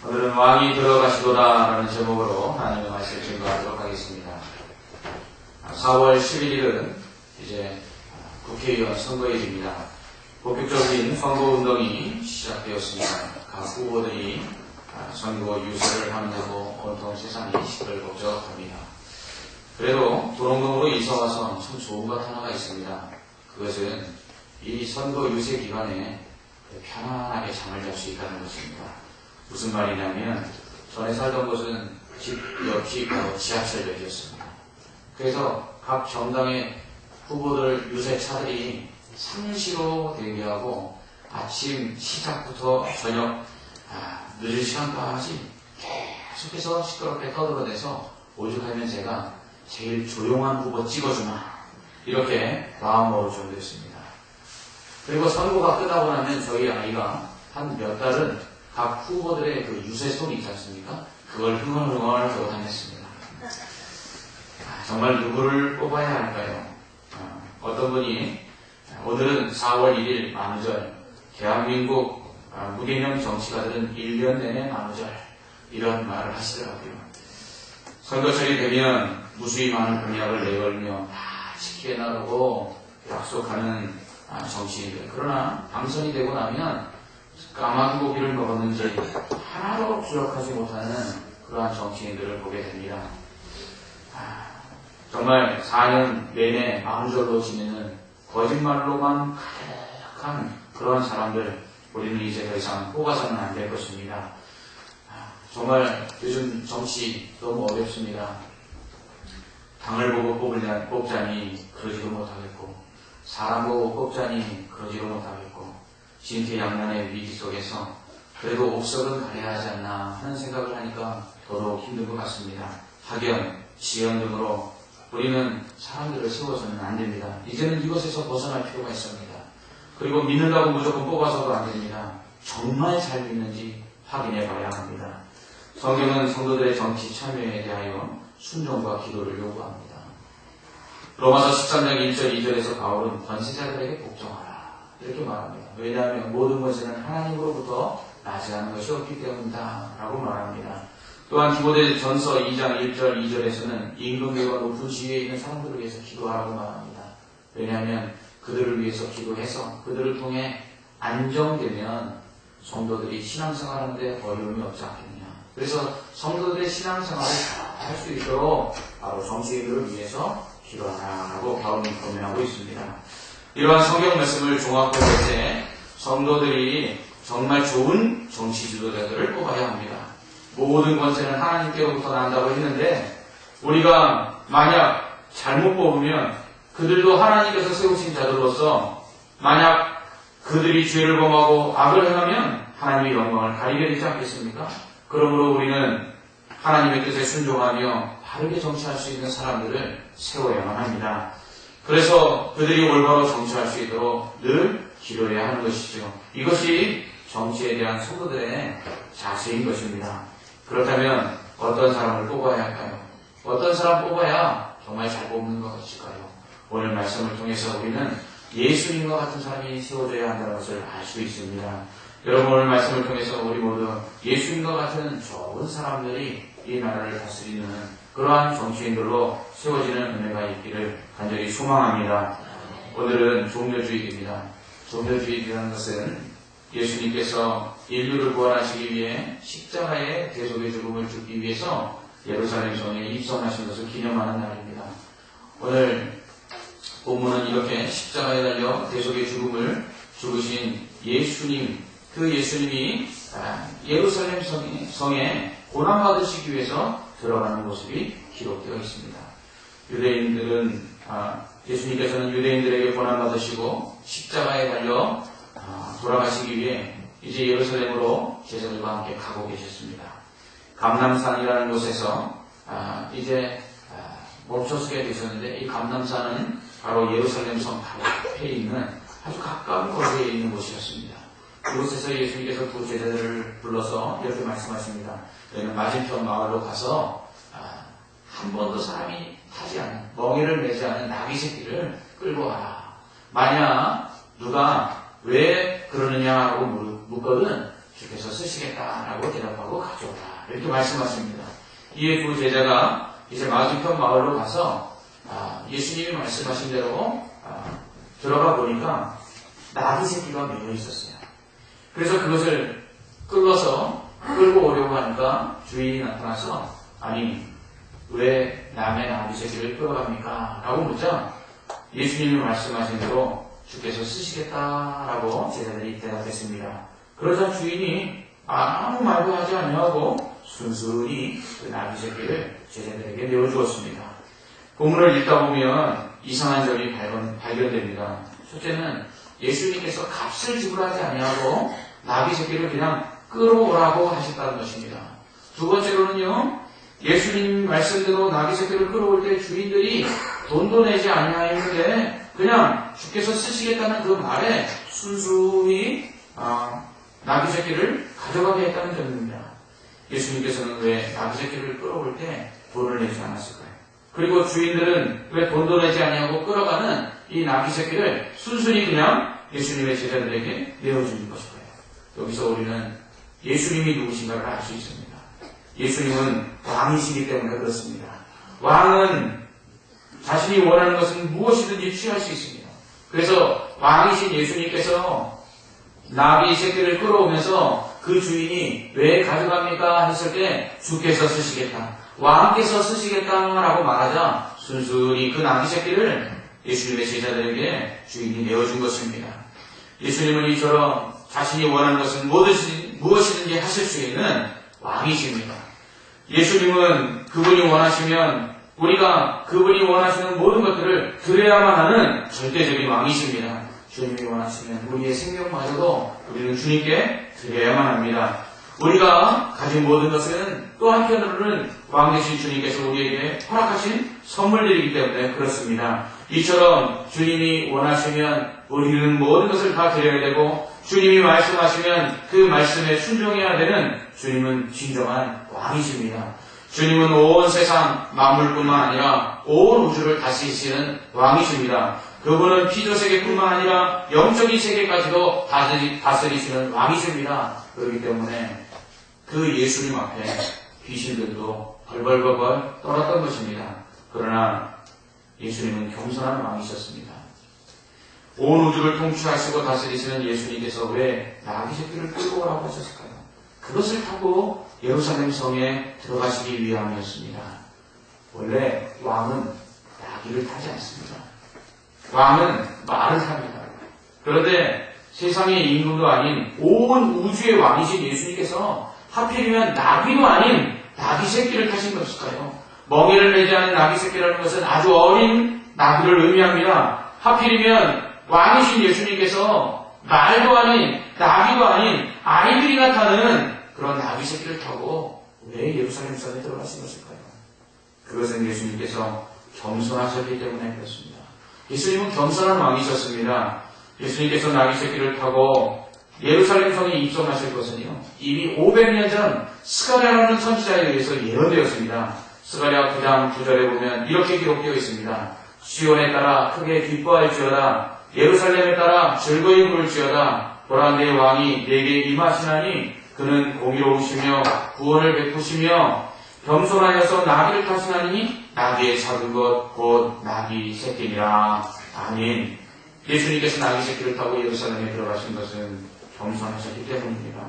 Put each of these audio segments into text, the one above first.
오늘은 왕이 들어가시도다 라는 제목으로 하나님의 말씀을 증거하도록 하겠습니다. 4월 11일은 이제 국회의원 선거일입니다. 본격적인 선거운동이 시작되었습니다. 각 후보들이 선거 유세를 하느냐고 온통 세상이 시끌벅적합니다. 그래도 도롱동으로 이사와서 참 좋은 것 하나가 있습니다. 그것은 이 선거 유세 기간에 편안하게 잠을 잘 수 있다는 것입니다. 무슨 말이냐면 전에 살던 곳은 집 옆이 바로 지하철역이었습니다. 그래서 각 정당의 후보들 유세차들이 상시로 대기하고 아침 시작부터 저녁 늦은 시간까지 계속해서 시끄럽게 떠들어대서 오죽하면 제가 제일 조용한 후보 찍어주나 이렇게 마음먹을 정도였습니다. 그리고 선거가 끝나고 나면 저희 아이가 한 몇 달은 각 후보들의 그 유세송이 있지 않습니까? 그걸 흥얼흥얼 하고 다녔습니다. 정말 누구를 뽑아야 할까요? 어떤 분이 오늘은 4월 1일 만우절, 대한민국 무개명 정치가들은 1년 내내 만우절 이런 말을 하시더라고요. 선거철이 되면 무수히 많은 공약을 내걸며 다 지키게 나가고 약속하는 정치인들. 그러나 당선이 되고 나면 까마귀 고기를 먹었는지 하나도 기억하지 못하는 그러한 정치인들을 보게 됩니다. 정말 4년 내내 만우절로 지내는 거짓말로만 가득한 그런 사람들, 우리는 이제 더 이상 뽑아서는 안 될 것입니다. 정말 요즘 정치 너무 어렵습니다. 당을 보고 뽑자니 그러지도 못하겠고, 사람 보고 뽑자니 그러지도 못하겠고, 진퇴양난의 위기 속에서 그래도 옥석은 가려야 하지 않나 하는 생각을 하니까 더더욱 힘든 것 같습니다. 학연, 지연 등으로 우리는 사람들을 세워서는 안 됩니다. 이제는 이것에서 벗어날 필요가 있습니다. 그리고 믿는다고 무조건 뽑아서도 안 됩니다. 정말 잘 믿는지 확인해 봐야 합니다. 성경은 성도들의 정치 참여에 대하여 순종과 기도를 요구합니다. 로마서 13장 1절 2절에서 바울은 권세자들에게 복종하라 이렇게 말합니다. 왜냐하면 모든 것은 하나님으로부터 나지하는 것이 없기 때문이다 라고 말합니다. 또한 디모데전서 2장 1절 2절에서는 임금들과 높은 지위에 있는 사람들을 위해서 기도하라고 말합니다. 왜냐하면 그들을 위해서 기도해서 그들을 통해 안정되면 성도들이 신앙생활하는데 어려움이 없지 않겠느냐. 그래서 성도들의 신앙생활을 할 수 있도록 바로 정치인들을 위해서 기도하라고 바울은 권면하고 있습니다. 이러한 성경 말씀을 종합해 볼 때 성도들이 정말 좋은 정치 지도자들을 뽑아야 합니다. 모든 권세는 하나님께로부터 난다고 했는데 우리가 만약 잘못 뽑으면 그들도 하나님께서 세우신 자들로서 만약 그들이 죄를 범하고 악을 행하면 하나님의 영광을 가리게 되지 않겠습니까? 그러므로 우리는 하나님의 뜻에 순종하며 바르게 정치할 수 있는 사람들을 세워야만 합니다. 그래서 그들이 올바로 정치할 수 있도록 늘 기도해야 하는 것이죠. 이것이 정치에 대한 성도들의 자세인 것입니다. 그렇다면 어떤 사람을 뽑아야 할까요? 어떤 사람 뽑아야 정말 잘 뽑는 것 같을까요? 오늘 말씀을 통해서 우리는 예수님과 같은 사람이 세워져야 한다는 것을 알 수 있습니다. 여러분 오늘 말씀을 통해서 우리 모두 예수님과 같은 좋은 사람들이 이 나라를 다스리는 그러한 정치인들로 세워지는 은혜가 있기를 간절히 소망합니다. 오늘은 종려주일입니다. 종려주일이라는 것은 예수님께서 인류를 구원하시기 위해 십자가의 대속의 죽음을 죽기 위해서 예루살렘 성에 입성하신 것을 기념하는 날입니다. 오늘 본문은 이렇게 십자가에 달려 대속의 죽음을 죽으신 예수님, 그 예수님이 예루살렘 성에 고난받으시기 위해서 들어가는 모습이 기록되어 있습니다. 유대인들은 예수님께서는 유대인들에게 고난받으시고 십자가에 달려 돌아가시기 위해 이제 예루살렘으로 제자들과 함께 가고 계셨습니다. 감람산이라는 곳에서 이제 멈춰서게 되셨는데 이 감람산은 바로 예루살렘 성 바로 앞에 있는 아주 가까운 거리에 있는 곳이었습니다. 그곳에서 예수님께서 두 제자들을 불러서 이렇게 말씀하십니다. 너희는 맞은편 마을로 가서 한 번도 사람이 타지 않은 멍에를 매지 않은 나귀 새끼를 끌고 와라. 만약 누가 왜 그러느냐고 묻거든 주께서 쓰시겠다라고 대답하고 가져오라. 이렇게 말씀하십니다. 이에 두 제자가 이제 맞은편 마을로 가서 예수님이 말씀하신 대로 들어가 보니까 나귀 새끼가 매여 있었어요. 그래서 그것을 끌고 오려고 하니까 주인이 나타나서 아니 왜 남의 나귀 새끼를 끌어갑니까? 라고 묻자 예수님이 말씀하신 대로 주께서 쓰시겠다라고 제자들이 대답했습니다. 그러자 주인이 아무 말도 하지 아니하고 순순히 그 나귀 새끼를 제자들에게 내어주었습니다. 본문을 읽다 보면 이상한 점이 발견됩니다. 첫째는 예수님께서 값을 지불하지 아니하고 나귀 새끼를 그냥 끌어오라고 하셨다는 것입니다. 두 번째로는요, 예수님 말씀대로 나귀 새끼를 끌어올 때 주인들이 돈도 내지 아니하였는데 그냥 주께서 쓰시겠다는 그 말에 순순히 나귀 새끼를 가져가게 했다는 점입니다. 예수님께서는 왜 나귀 새끼를 끌어올 때 돈을 내지 않았을까요? 그리고 주인들은 왜 돈도 내지 아니하고 끌어가는 이 나귀 새끼를 순순히 그냥 예수님의 제자들에게 내어주는 것일까요? 여기서 우리는 예수님이 누구신가를 알 수 있습니다. 예수님은 왕이시기 때문에 그렇습니다. 왕은 자신이 원하는 것은 무엇이든지 취할 수 있습니다. 그래서 왕이신 예수님께서 나귀 새끼를 끌어오면서 그 주인이 왜 가져갑니까? 했을 때 주께서 쓰시겠다, 왕께서 쓰시겠다라고 말하자 순순히 그 나귀 새끼를 예수님의 제자들에게 주인이 내어준 것입니다. 예수님은 이처럼 자신이 원하는 것은 무엇이든지 하실 수 있는 왕이십니다. 예수님은 그분이 원하시면 우리가 그분이 원하시는 모든 것들을 드려야만 하는 절대적인 왕이십니다. 주님이 원하시면 우리의 생명마저도 우리는 주님께 드려야만 합니다. 우리가 가진 모든 것은 또 한편으로는 왕 되신 주님께서 우리에게 허락하신 선물들이기 때문에 그렇습니다. 이처럼 주님이 원하시면 우리는 모든 것을 다 드려야 되고 주님이 말씀하시면 그 말씀에 순종해야 되는 주님은 진정한 왕이십니다. 주님은 온 세상 만물뿐만 아니라 온 우주를 다스리시는 왕이십니다. 그분은 피조세계뿐만 아니라 영적인 세계까지도 다스리시는 왕이십니다. 그렇기 때문에 그 예수님 앞에 귀신들도 벌벌벌 떨었던 것입니다. 그러나 예수님은 겸손한 왕이셨습니다. 온 우주를 통치하시고 다스리시는 예수님께서 왜 나귀 새끼를 끌고 오라고 하셨을까요? 그것을 타고 예루살렘 성에 들어가시기 위함이었습니다. 원래 왕은 나귀를 타지 않습니다. 왕은 말을 탑니다. 그런데 세상의 임금도 아닌 온 우주의 왕이신 예수님께서 하필이면 나귀도 아닌 나귀 새끼를 타신 것일까요? 멍에를 매지 않은 나귀 새끼라는 것은 아주 어린 나귀를 의미합니다. 하필이면 왕이신 예수님께서 말도 아닌 나귀도 아닌 아이들이나 타는 그런 나귀 새끼를 타고 왜 예루살렘 성에 들어가신 것일까요? 그것은 예수님께서 겸손하셨기 때문에 그렇습니다. 예수님은 겸손한 왕이셨습니다. 예수님께서 나귀 새끼를 타고 예루살렘 성에 입성하실 것은요, 이미 500년 전 스가랴라는 선지자에 의해서 예언되었습니다. 스가랴 9장 9절에 보면 이렇게 기록되어 있습니다. 시온에 따라 크게 기뻐할지어다. 예루살렘에 따라 즐거이 부를지어다. 보라 내 왕이 내게 임하시나니 그는 공의로우시며 구원을 베푸시며 겸손하여서 나귀를 타시나니 나귀의 작은 것 곧 나귀 새끼니라. 아멘. 예수님께서 나귀 새끼를 타고 예루살렘에 들어가신 것은 겸손하셨기 때문입니다.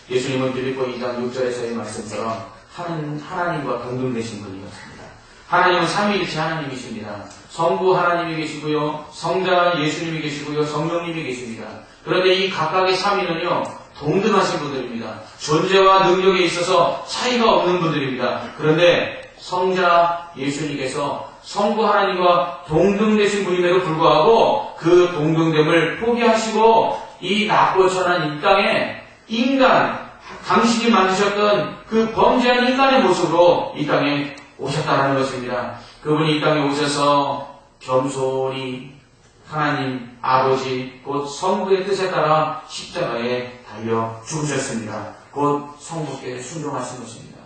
예수님은 빌립보 2장 6절에서의 말씀처럼 하나님과 동등되신 분이었습니다. 하나님은 삼위일체 하나님이십니다. 성부 하나님이 계시고요, 성자 예수님이 계시고요, 성령님이 계십니다. 그런데 이 각각의 삼위는요, 동등하신 분들입니다. 존재와 능력에 있어서 차이가 없는 분들입니다. 그런데 성자 예수님께서 성부 하나님과 동등되신 분임에도 불구하고 그 동등됨을 포기하시고 이 낮고 천한 이 땅에 인간, 당신이 만드셨던 그 범죄한 인간의 모습으로 이 땅에 오셨다는 것입니다. 그분이 이 땅에 오셔서 겸손히 하나님 아버지 곧 성부의 뜻에 따라 십자가에 달려 죽으셨습니다. 곧 성부께 순종하신 것입니다.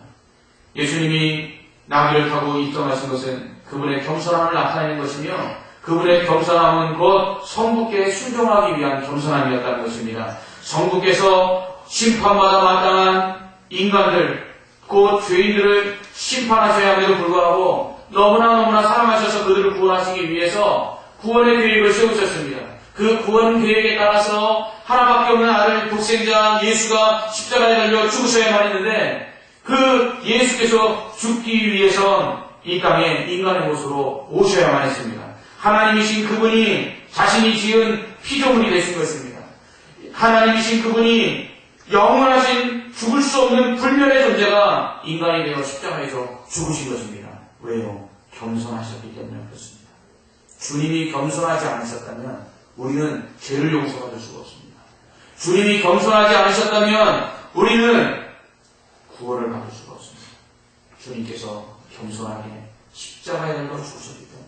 예수님이 나귀를 타고 입성하신 것은 그분의 겸손함을 나타내는 것이며 그분의 겸손함은 곧 성부께 순종하기 위한 겸손함이었다는 것입니다. 성부께서 심판받아 마땅한 인간들, 곧 죄인들을 심판하셔야 함에도 불구하고 너무나 사랑하셔서 그들을 구원하시기 위해서 구원의 계획을 세우셨습니다. 그 구원 계획에 따라서 하나밖에 없는 아들 독생자 예수가 십자가에 달려 죽으셔야만 했는데, 그 예수께서 죽기 위해선 이 땅에 인간의 모습으로 오셔야만 했습니다. 하나님이신 그분이 자신이 지은 피조물이 되신 것입니다. 하나님이신 그분이 영원하신 죽을 수 없는 불멸의 존재가 인간이 되어 십자가에서 죽으신 것입니다. 왜요? 겸손하셨기 때문에 그렇습니다. 주님이 겸손하지 않으셨다면 우리는 죄를 용서받을 수가 없습니다. 주님이 겸손하지 않으셨다면 우리는 구원을 받을 수가 없습니다. 주님께서 겸손하게 십자가에 달려 죽으셨기 때문에,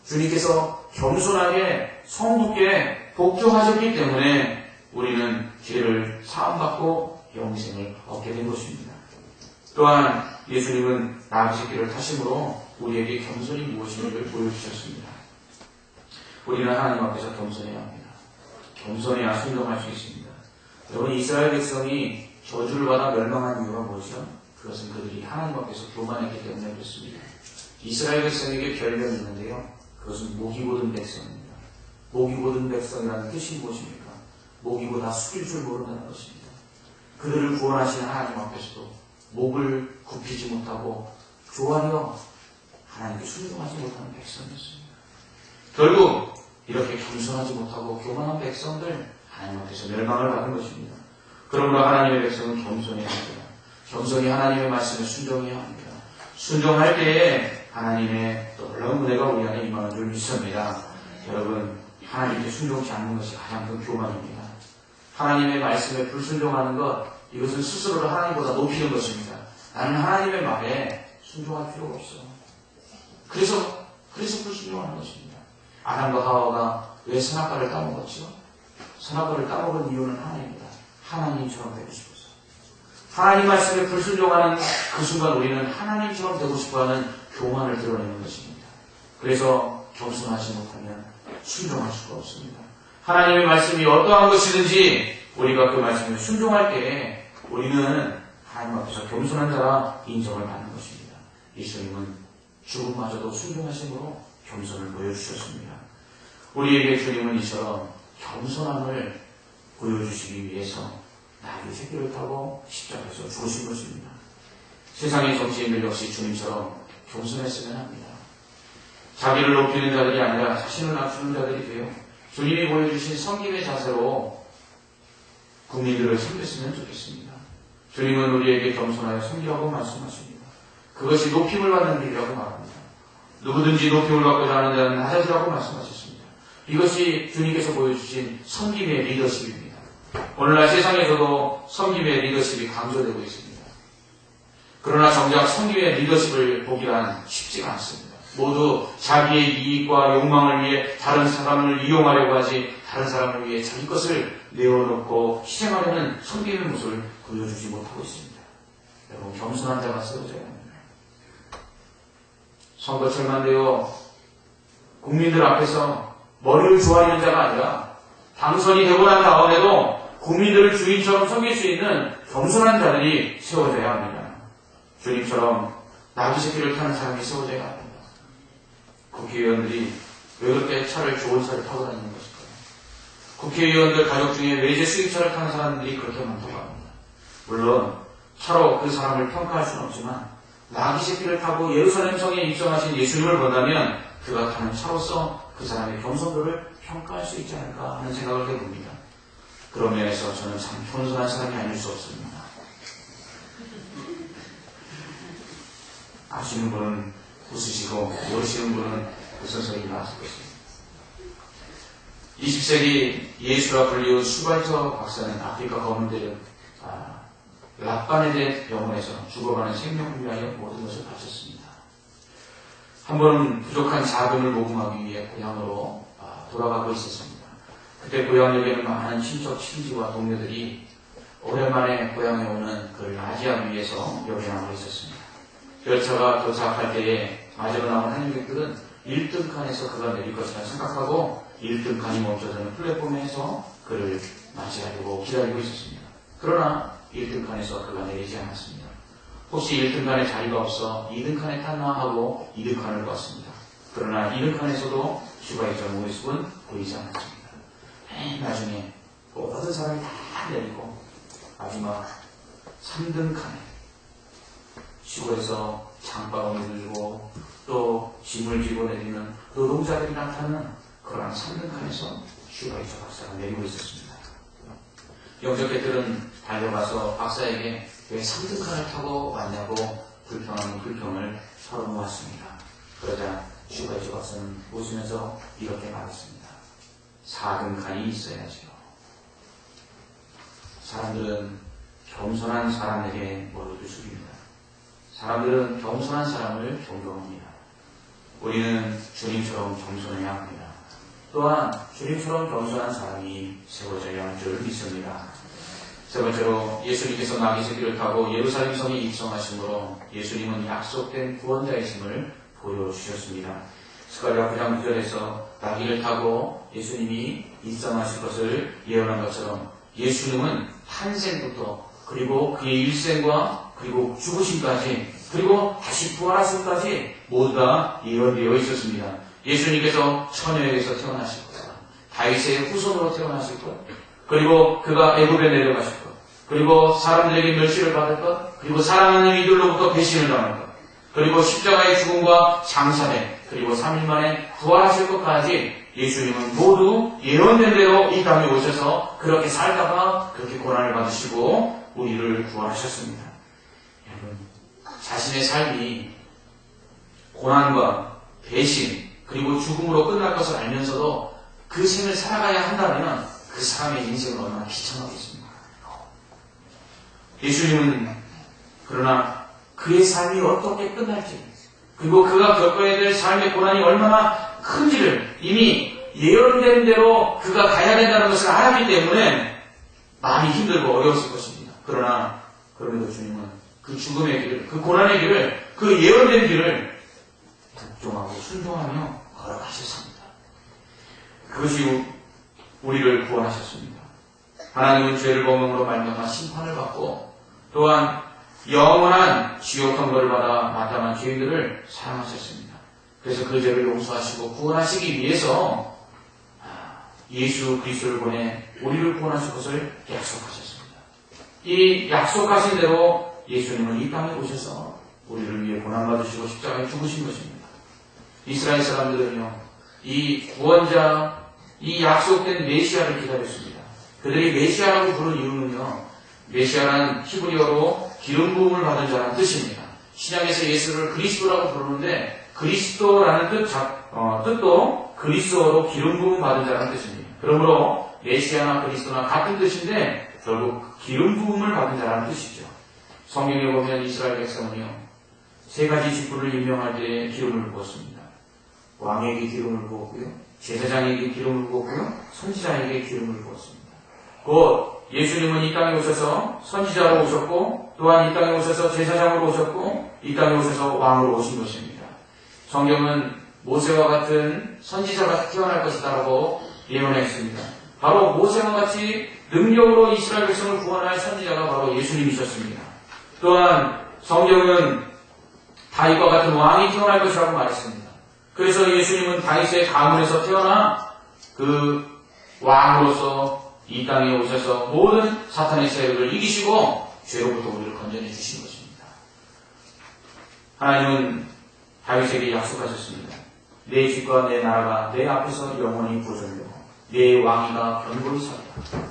주님께서 겸손하게 성부께 복종하셨기 때문에 우리는 죄를 사함받고 영생을 얻게 된 것입니다. 또한 예수님은 나귀 새끼를 타심으로 우리에게 겸손이 무엇인지를 보여주셨습니다. 우리는 하나님 앞에서 겸손해야 합니다. 겸손해야 순종할 수 있습니다. 여러분, 이스라엘 백성이 저주를 받아 멸망한 이유가 무엇이죠? 그것은 그들이 하나님 앞에서 교만했기 때문에 그렇습니다. 이스라엘 백성에게 별명이 있는데요, 그것은 목이 곧은 백성입니다. 목이 곧은 백성이라는 뜻이 무엇입니까? 목이보다 숙일 줄 모른다는 것입니다. 그들을 구원하신 하나님 앞에서도 목을 굽히지 못하고 조아려 하나님께 순종하지 못하는 백성이었습니다. 결국 이렇게 겸손하지 못하고 교만한 백성들 하나님 앞에서 멸망을 받은 것입니다. 그러므로 하나님의 백성은 겸손해야 합니다. 겸손히 하나님의 말씀에 순종해야 합니다. 순종할 때에 하나님의 놀라운 은혜가 우리 안에 임하는 줄 믿습니다. 여러분, 하나님께 순종치 않는 것이 가장 큰 교만입니다. 하나님의 말씀에 불순종하는 것, 이것은 스스로를 하나님보다 높이는 것입니다. 나는 하나님의 말에 순종할 필요가 없어. 그래서 불순종하는 것입니다. 아담과 하와가 왜 선악과를 따먹었죠? 선악과를 따먹은 이유는 하나입니다. 하나님처럼 되고 싶어서. 하나님 말씀에 불순종하는 그 순간 우리는 하나님처럼 되고 싶어하는 교만을 드러내는 것입니다. 그래서 겸손하지 못하면 순종할 수가 없습니다. 하나님의 말씀이 어떠한 것이든지 우리가 그 말씀에 순종할 때에 우리는 하나님 앞에서 겸손한 자라 인정을 받는 것입니다. 예수님은 죽음마저도 순종하심으로 겸손을 보여주셨습니다. 우리에게 주님은 이처럼 겸손함을 보여주시기 위해서 나귀 새끼를 타고 십자가에서 죽으신 것입니다. 세상의 정치인들 역시 주님처럼 겸손했으면 합니다. 자기를 높이는 자들이 아니라 자신을 낮추는 자들이 되어 주님이 보여주신 섬김의 자세로 국민들을 섬겼으면 좋겠습니다. 주님은 우리에게 겸손하여 섬기라고 말씀하십니다. 그것이 높임을 받는 길이라고 말합니다. 누구든지 높임을 받고자 하는 자는 낮아지라고 말씀하셨습니다. 이것이 주님께서 보여주신 섬김의 리더십입니다. 오늘날 세상에서도 섬김의 리더십이 강조되고 있습니다. 그러나 정작 섬김의 리더십을 보기란 쉽지가 않습니다. 모두 자기의 이익과 욕망을 위해 다른 사람을 이용하려고 하지, 다른 사람을 위해 자기 것을 내어놓고 희생하려는 섬김의 모습을 보여주지 못하고 있습니다. 여러분, 겸손한 자가 세워져야 합니다. 선거철만 되어 국민들 앞에서 머리를 조아리는 자가 아니라 당선이 되고 난 다음에도 국민들을 주인처럼 섬길 수 있는 겸손한 자들이 세워져야 합니다. 주님처럼 나귀 새끼를 타는 사람이 세워져야 합니다. 국회의원들이 왜 그렇게 좋은 차를 타고 다니는 것일까요? 국회의원들 가족 중에 외제 수입차를 타는 사람들이 그렇게 많다고 합니다. 물론 차로 그 사람을 평가할 수는 없지만 나귀 새끼를 타고 예루살렘 성에 입성하신 예수님을 본다면 그가 타는 차로서 그 사람의 겸손도를 평가할 수 있지 않을까 하는 생각을 해봅니다. 그런 면에서 저는 참 겸손한 사람이 아닐 수 없습니다. 아시는 분은 웃으시고 모르시는 분은 무슨 소리 나왔을 것입니다. 20세기 예수라 불리운 수발처 박사는 아프리카 거민들은 랍바네데 병원에서 죽어가는 생명을 위하여 모든 것을 바쳤습니다. 한 번은 부족한 자금을 모금하기 위해 고향으로 돌아가고 있었습니다. 그때 고향역에는 많은 친척, 친지와 동료들이 오랜만에 고향에 오는 그를 맞이하기 위해서 여행하고 있었습니다. 열차가 도착할 때에 맞으러 나온 한인객들은 1등 칸에서 그가 내릴 것이라 생각하고 1등 칸이 멈춰서는 플랫폼에서 그를 맞이하려고 기다리고 있었습니다. 그러나 1등 칸에서 그가 내리지 않았습니다. 혹시 1등 칸에 자리가 없어 2등 칸에 탔나 하고 2등 칸을 보았습니다. 그러나 2등 칸에서도 주가의 전 모습은 보이지 않았습니다. 맨 나중에 모든 사람이 다 내리고 마지막 3등 칸에 시골에서 장바구니를 들고 또 짐을 지고 내리는 노동자들이 나타나는 그러한 3등 칸에서 슈가이처 박사가 내리고 있었습니다. 영적객들은 달려가서 박사에게 왜 3등 칸을 타고 왔냐고 불평하는 불평을 서로 모았습니다. 그러자 슈가이처 박사는 웃으면서 이렇게 말했습니다. 4등 칸이 있어야지요. 사람들은 겸손한 사람에게 머리를 숙입니다. 사람들은 겸손한 사람을 존경합니다. 우리는 주님처럼 겸손해야 합니다. 또한 주님처럼 겸손한 사람이 세워져야 할 줄 믿습니다. 세 번째로 예수님께서 나귀새끼를 타고 예루살렘 성에 입성하심으로 예수님은 약속된 구원자이심을 보여주셨습니다. 스가랴 9장 9절에서 나귀를 타고 예수님이 입성하실 것을 예언한 것처럼 예수님은 탄생부터 그리고 그의 일생과 그리고 죽으심까지 그리고 다시 부활하심까지 모두 다 예언되어 있었습니다. 예수님께서 처녀에게서 태어나실 것, 다윗의 후손으로 태어나실 것, 그리고 그가 애굽에 내려가실 것, 그리고 사람들에게 멸시를 받을 것, 그리고 사랑하는 이들로부터 배신을 당할 것, 그리고 십자가의 죽음과 장사대, 그리고 3일 만에 부활하실 것까지 예수님은 모두 예언된 대로 이 땅에 오셔서 그렇게 살다가 그렇게 고난을 받으시고 우리를 구원하셨습니다. 여러분, 자신의 삶이 고난과 배신 그리고 죽음으로 끝날 것을 알면서도 그 생을 살아가야 한다면 그 사람의 인생은 얼마나 비참하겠습니까? 예수님은 그러나 그의 삶이 어떻게 끝날지 그리고 그가 겪어야 될 삶의 고난이 얼마나 큰지를 이미 예언된 대로 그가 가야 된다는 것을 알았기 때문에 많이 힘들고 어려웠을 것입니다. 그러나 그럼에도 주님은 그 죽음의 길을, 그 고난의 길을, 그 예언된 길을 복종하고 순종하며 걸어가셨습니다. 그것이 우리를 구원하셨습니다. 하나님은 죄를 범함으로 말미암아 심판을 받고 또한 영원한 지옥 선고를 받아 마땅한 죄인들을 사랑하셨습니다. 그래서 그 죄를 용서하시고 구원하시기 위해서 예수 그리스도를 보내 우리를 구원하실 것을 약속하셨습니다. 이 약속하신 대로 예수님은 이 땅에 오셔서 우리를 위해 고난받으시고 십자가에 죽으신 것입니다. 이스라엘 사람들은요, 이 구원자, 이 약속된 메시아를 기다렸습니다. 그들이 메시아라고 부른 이유는요, 메시아란 히브리어로 기름 부음을 받은 자라는 뜻입니다. 신약에서 예수를 그리스도라고 부르는데 그리스도라는 뜻도 그리스도로 기름 부음 받은 자라는 뜻입니다. 그러므로 메시아나 그리스도나 같은 뜻인데 결국 기름 부음을 받은 자라는 뜻이죠. 성경에 보면 이스라엘 백성은요, 세 가지 직분을 임명할 때에 기름을 부었습니다. 왕에게 기름을 부었고요, 제사장에게 기름을 부었고요, 선지자에게 기름을 부었습니다. 곧 예수님은 이 땅에 오셔서 선지자로 오셨고 또한 이 땅에 오셔서 제사장으로 오셨고 이 땅에 오셔서 왕으로 오신 것입니다. 성경은 모세와 같은 선지자가 태어날 것이다라고 예언했습니다. 바로 모세와 같이 능력으로 이스라엘 백성을 구원할 선지자가 바로 예수님이셨습니다. 또한 성경은 다윗과 같은 왕이 태어날 것이라고 말했습니다. 그래서 예수님은 다윗의 가문에서 태어나 그 왕으로서 이 땅에 오셔서 모든 사탄의 세력을 이기시고 죄로부터 우리를 건져내 주신 것입니다. 하나님은 다윗에게 약속하셨습니다. 내 집과 내 나라가 내 앞에서 영원히 보존되고 내 왕위가 견고히 서리라.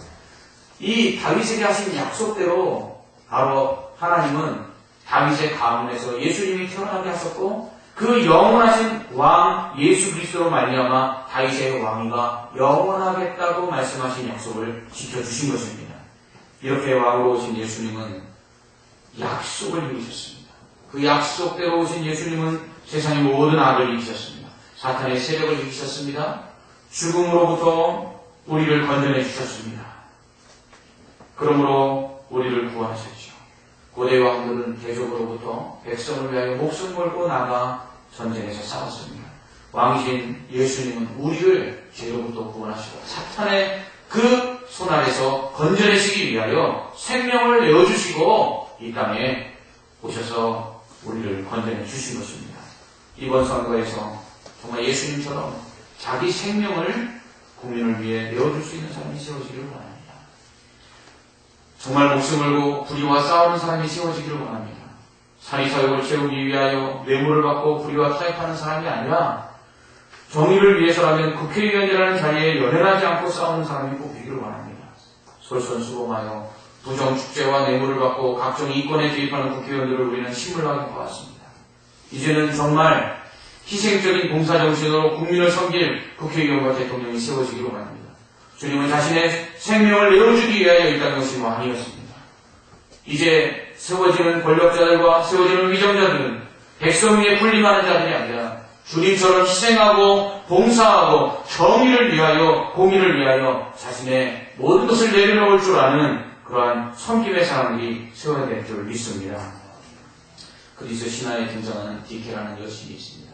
이 다윗에게 하신 약속대로 바로 하나님은 다윗의 가문에서 예수님이 태어나게 하셨고 그 영원하신 왕 예수 그리스도로 말미암아 다윗의 왕위가 영원하겠다고 말씀하신 약속을 지켜주신 것입니다. 이렇게 왕으로 오신 예수님은 약속을 이루셨습니다. 그 약속대로 오신 예수님은 세상의 모든 악을 이기셨습니다. 사탄의 세력을 이기셨습니다. 죽음으로부터 우리를 건져내 주셨습니다. 그러므로 우리를 구원하셨죠. 고대 왕들은 대적으로부터 백성을 위하여 목숨 걸고 나가 전쟁에서 싸웠습니다. 왕이신 예수님은 우리를 죄로부터 구원하시고 사탄의 그 손 아래서 건져내시기 위하여 생명을 내어주시고 이 땅에 오셔서 우리를 건져내 주신 것입니다. 이번 선거에서 정말 예수님처럼 자기 생명을 국민을 위해 내어줄 수 있는 사람이 세워지기를 원합니다. 정말 목숨 걸고 불의와 싸우는 사람이 세워지기를 원합니다. 사리사욕을 채우기 위하여 뇌물을 받고 불의와 타협하는 사람이 아니라 정의를 위해서라면 국회의원이라는 자리에 연연하지 않고 싸우는 사람이 뽑히기를 원합니다. 솔선수범하여 부정축제와 뇌물을 받고 각종 이권에 개입하는 국회의원들을 우리는 신물나게 보았습니다. 이제는 정말 희생적인 봉사정신으로 국민을 섬길 국회의원과 대통령이 세워지기를 원합니다. 주님은 자신의 생명을 내어주기 위하여 이 땅에 오신 거 아니었습니다. 이제 세워지는 권력자들과 세워지는 위정자들은 백성 위에 군림하는 자들이 아니라 주님처럼 희생하고 봉사하고 정의를 위하여 공의를 위하여 자신의 모든 것을 내려놓을 줄 아는 그러한 섬김의 사람들이 세워야 될 줄 믿습니다. 그리스 신화에 등장하는 디케라는 여신이 있습니다.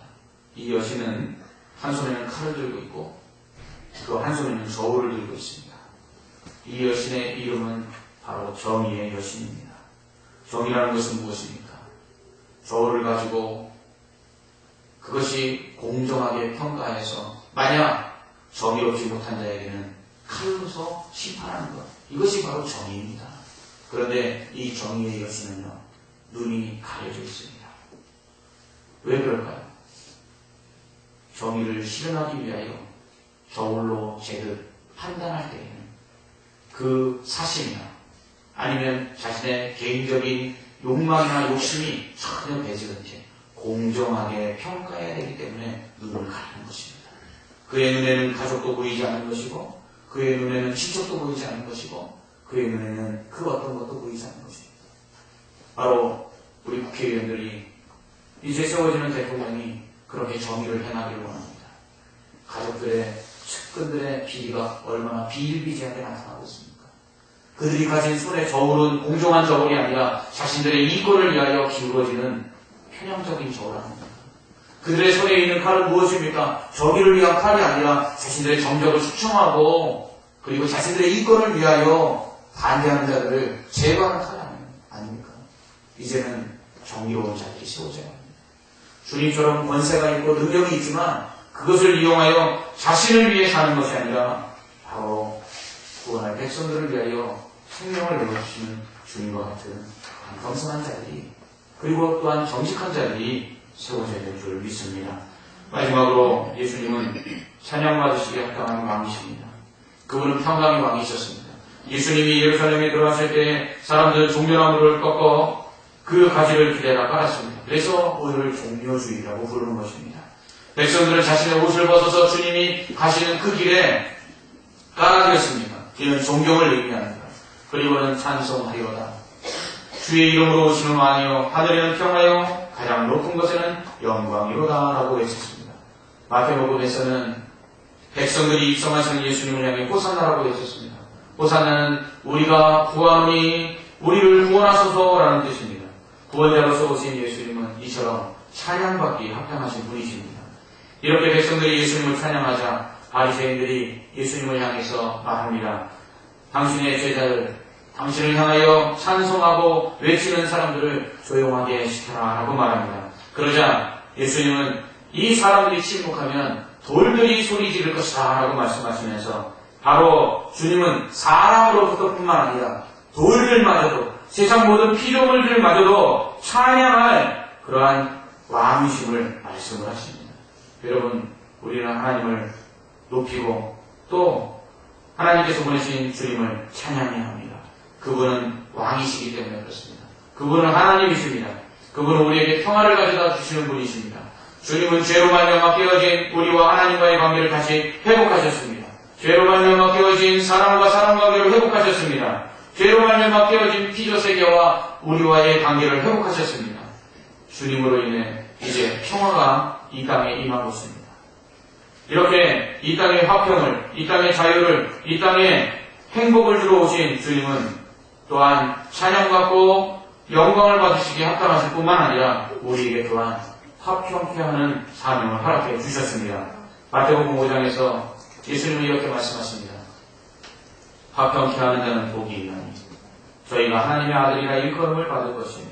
이 여신은 한 손에는 칼을 들고 있고 그 한 손에는 저울을 들고 있습니다. 이 여신의 이름은 바로 정의의 여신입니다. 정의라는 것은 무엇입니까? 저울을 가지고 그것이 공정하게 평가해서 만약 정의롭지 못한 자에게는 칼로서 심판하는 것, 이것이 바로 정의입니다. 그런데 이 정의의 여신은요, 눈이 가려져 있습니다. 왜 그럴까요? 정의를 실현하기 위하여 저울로 재듯 판단할 때에는 그 사심이나 아니면 자신의 개인적인 욕망이나 욕심이 전혀 배지 않게 공정하게 평가해야 되기 때문에 눈을 가리는 것입니다. 그의 눈에는 가족도 보이지 않는 것이고 그의 눈에는 친척도 보이지 않는 것이고 그의 눈에는 그 어떤 것도 보이지 않는 것입니다. 바로 우리 국회의원들이 이제 세워지는 대통령이 그렇게 정의를 행하기를 원합니다. 가족들의 측근들의 비리가 얼마나 비일비재하게 나타나고 있습니까? 그들이 가진 손의 저울은 공정한 저울이 아니라 자신들의 이권을 위하여 기울어지는 편향적인 저울 아닙니까? 그들의 손에 있는 칼은 무엇입니까? 정의를 위한 칼이 아니라 자신들의 정적을 숙청하고 그리고 자신들의 이권을 위하여 반대하는 자들을 제거하는 칼이 아닙니까? 이제는 정의로운 자들이 세워져야 합니다. 주님처럼 권세가 있고 능력이 있지만 그것을 이용하여 자신을 위해 사는 것이 아니라 바로 구원할 백성들을 위하여 생명을 내어주시는 주님과 같은 겸손한 자들이 그리고 또한 정직한 자들이 세워져야 될 줄 믿습니다. 마지막으로 예수님은 찬양받으시기에 합당한 왕이십니다. 그분은 평강의 왕이셨습니다. 예수님이 예루살렘에 들어왔을 때 사람들은 종려나무를 꺾어 그 가지를 길에다 깔았습니다. 그래서 오늘을 종려주의라고 부르는 것입니다. 백성들은 자신의 옷을 벗어서 주님이 가시는 그 길에 깔아드렸습니다. 이는 존경을 의미합니다. 그리고는 찬송하리로다. 주의 이름으로 오시는 왕이여 하늘에는 평하여 가장 높은 곳에는 영광이로다 라고 외쳤습니다. 마태복음에서는 백성들이 입성하시는 예수님을 향해 호산나라고 외쳤습니다. 호산나는 우리가 구하노니 우리를 구원하소서 라는 뜻입니다. 구원자로서 오신 예수님은 이처럼 찬양받기에 합당하신 분이십니다. 이렇게 백성들이 예수님을 찬양하자 바리새인들이 예수님을 향해서 말합니다. 당신의 제자들, 당신을 향하여 찬송하고 외치는 사람들을 조용하게 시켜라 라고 말합니다. 그러자 예수님은 이 사람들이 침묵하면 돌들이 소리 지를 것이다 라고 말씀하시면서 바로 주님은 사람으로부터 뿐만 아니라 돌들마저도 세상 모든 피조물들마저도 찬양할 그러한 왕이심을 말씀을 하십니다. 여러분, 우리는 하나님을 높이고 또 하나님께서 보내신 주님을 찬양해야 합니다. 그분은 왕이시기 때문에 그렇습니다. 그분은 하나님이십니다. 그분은 우리에게 평화를 가져다 주시는 분이십니다. 주님은 죄로 말미암아 깨어진 우리와 하나님과의 관계를 다시 회복하셨습니다. 죄로 말미암아 깨어진 사람과 사람 관계를 회복하셨습니다. 죄로 말미암아 깨어진 피조세계와 우리와의 관계를 회복하셨습니다. 주님으로 인해 이제 평화가 이 땅에 임하고 있습니다. 이렇게 이 땅의 화평을, 이 땅의 자유를, 이 땅에 행복을 주러 오신 주님은 또한 찬양받고 영광을 받으시기에 합당하실 뿐만 아니라 우리에게 또한 화평케 하는 사명을 허락해 주셨습니다. 마태복음 5장에서 예수님은 이렇게 말씀하십니다. 화평케 하는 자는 복이 있나니 저희가 하나님의 아들이라 일컬음을 받을 것이며.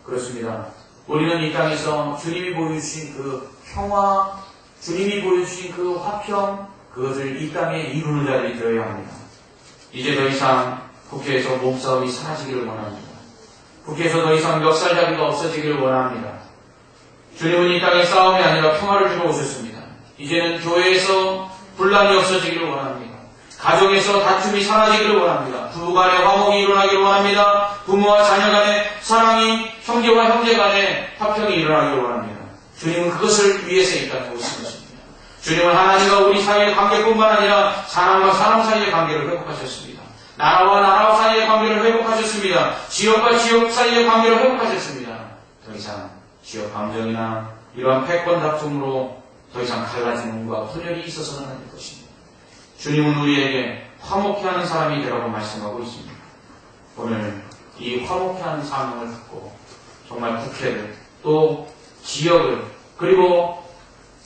그렇습니다. 우리는 이 땅에서 주님이 보여주신 그 평화, 주님이 보여주신 그 화평, 그것을 이 땅에 이루는 자들이 되어야 합니다. 이제 더 이상 국회에서 몸싸움이 사라지기를 원합니다. 국회에서 더 이상 멱살잡이가 없어지기를 원합니다. 주님은 이 땅에 싸움이 아니라 평화를 주러 오셨습니다. 이제는 교회에서 분란이 없어지기를 원합니다. 가정에서 다툼이 사라지기를 원합니다. 부부간에 화목이 일어나기를 원합니다. 부모와 자녀간에 사랑이, 형제와 형제간에 화평이 일어나기를 원합니다. 주님은 그것을 위해서 이 땅에 오신 것입니다. 주님은 하나님과 우리 사이의 관계뿐만 아니라 사람과 사람 사이의 관계를 회복하셨습니다. 나라와 나라와 사이의 관계를 회복하셨습니다. 지역과 지역 사이의 관계를 회복하셨습니다. 더 이상 지역 감정이나 이러한 패권 다툼으로 더 이상 갈라짐과 분열이 있어서는 안 될 것입니다. 주님은 우리에게 화목케 하는 사람이 되라고 말씀하고 있습니다. 오늘 이 화목케 하는 사명을 갖고 정말 국회를 또 지역을 그리고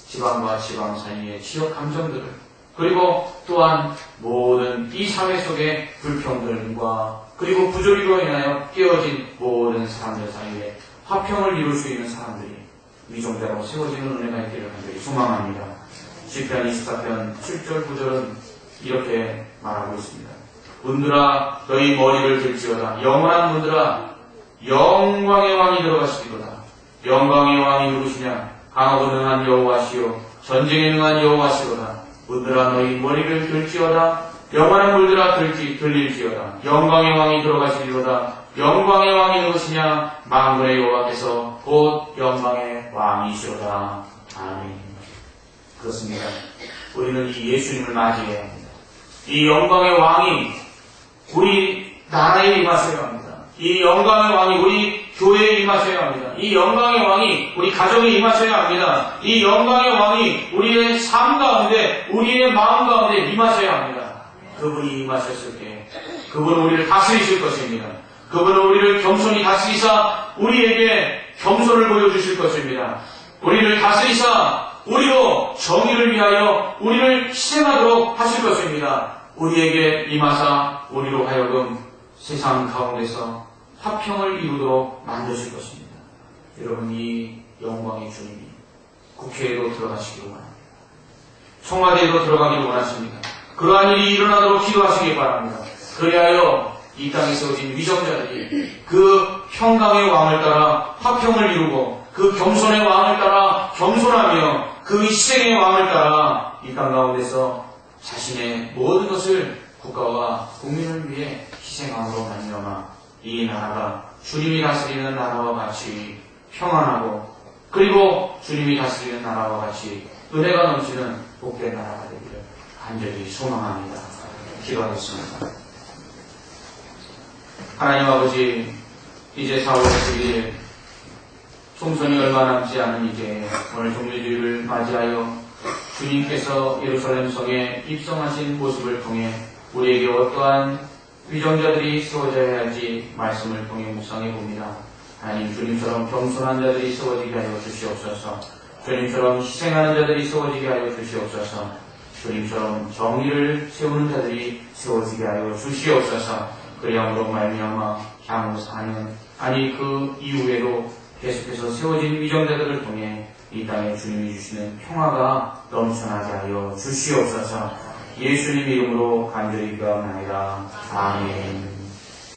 지방과 지방 사이의 지역 감정들을 그리고 또한 모든 이 사회 속의 불평들과 그리고 부조리로 인하여 깨어진 모든 사람들 사이에 화평을 이룰 수 있는 사람들이 위종자로 세워지는 은혜가 있기를 간절히 소망합니다. 시편 24편 7절 9절은 이렇게 말하고 있습니다. 문들아 너희 머리를 들지어다. 영원한 문들아 영광의 왕이 들어가시리로다. 영광의 왕이 누구시냐? 강하고 능한 여호와시요 전쟁에 능한 여호와시로다. 문들아 너희 머리를 들지어다. 영원한 물들아 들릴지어다. 영광의 왕이 들어가시리로다. 영광의 왕이 누구시냐? 만군의 여호와께서 곧 영광의 왕이시로다. 아멘. 그렇습니다. 우리는 이 예수님을 맞이해야 합니다. 이 영광의 왕이 우리 나라에 임하셔야 합니다. 이 영광의 왕이 우리 교회에 임하셔야 합니다. 이 영광의 왕이 우리 가정에 임하셔야 합니다. 이 영광의 왕이 우리의 삶 가운데, 우리의 마음 가운데 임하셔야 합니다. 그분이 임하셨을 때 그분은 우리를 다스리실 것입니다. 그분은 우리를 겸손히 다스리사 우리에게 겸손을 보여주실 것입니다. 우리를 다스리사 우리로 정의를 위하여 우리를 희생하도록 하실 것입니다. 우리에게 임하사 우리로 하여금 세상 가운데서 화평을 이루도록 만드실 것입니다. 여러분 이 영광의 주님이 국회에도 들어가시기를 원합니다. 청와대에도 들어가기를 원하십니다. 그러한 일이 일어나도록 기도하시기 바랍니다. 그리하여 이 땅에 세워진 위정자들이 그 평강의 왕을 따라 화평을 이루고 그 겸손의 왕을 따라 겸손하며 그 희생의 왕을 따라 이 땅 가운데서 자신의 모든 것을 국가와 국민을 위해 희생함으로 말미암아 이 나라가 주님이 다스리는 나라와 같이 평안하고 그리고 주님이 다스리는 나라와 같이 은혜가 넘치는 복된 나라가 되기를 간절히 소망합니다. 기도하겠습니다. 하나님 아버지, 이제 4월 10일 총선이 얼마 남지 않은 이제 오늘 종료주일을 맞이하여 주님께서 예루살렘 성에 입성하신 모습을 통해 우리에게 어떠한 위정자들이 세워져야 할지 말씀을 통해 묵상해 봅니다. 하나님, 주님처럼 겸손한 자들이 세워지게 하여 주시옵소서. 주님처럼 희생하는 자들이 세워지게 하여 주시옵소서. 주님처럼 정의를 세우는 자들이 세워지게 하여 주시옵소서. 그리함으로 말미암아 향후 4년 아니 그 이후에도 계속해서 세워진 위정자들을 통해 이 땅에 주님이 주시는 평화가 넘쳐나게 하여 주시옵소서. 예수님 이름으로 간절히 기도하옵나이다. 아멘.